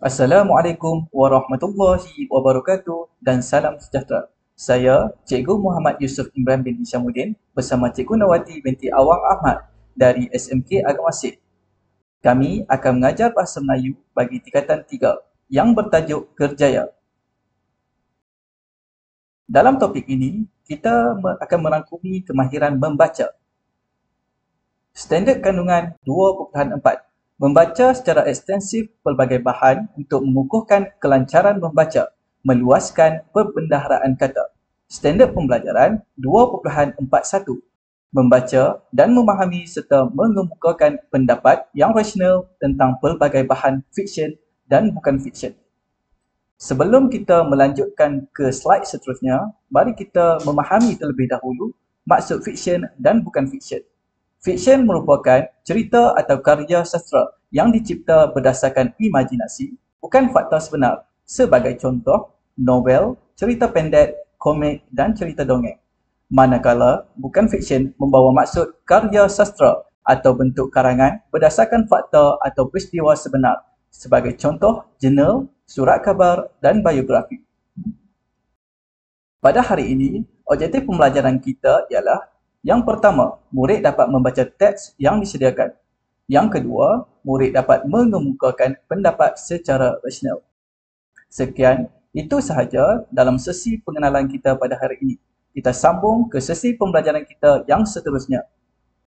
Assalamualaikum warahmatullahi wabarakatuh dan salam sejahtera. Saya Cikgu Muhammad Yusof Imran bin Hishamuddin bersama Cikgu Nawati binti Awang Ahmad dari SMK Agama Sid. Kami akan mengajar bahasa Melayu bagi tingkatan 3 yang bertajuk Kerjaya. Dalam topik ini, kita akan merangkumi kemahiran membaca. Standard kandungan 2.4 membaca secara ekstensif pelbagai bahan untuk mengukuhkan kelancaran membaca, meluaskan perbendaharaan kata. Standard pembelajaran 2.41 membaca dan memahami serta mengemukakan pendapat yang rasional tentang pelbagai bahan fiksyen dan bukan fiksyen. Sebelum kita melanjutkan ke slide seterusnya, mari kita memahami terlebih dahulu maksud fiksyen dan bukan fiksyen. Fiksyen merupakan cerita atau karya sastera yang dicipta berdasarkan imajinasi, bukan fakta sebenar. Sebagai contoh, novel, cerita pendek, komik dan cerita dongeng. Manakala bukan fiksyen membawa maksud karya sastera atau bentuk karangan berdasarkan fakta atau peristiwa sebenar. Sebagai contoh, jurnal, surat khabar dan biografi. Pada hari ini, objektif pembelajaran kita ialah yang pertama, murid dapat membaca teks yang disediakan. Yang kedua, murid dapat mengemukakan pendapat secara rasional. Sekian, itu sahaja dalam sesi pengenalan kita pada hari ini. Kita sambung ke sesi pembelajaran kita yang seterusnya.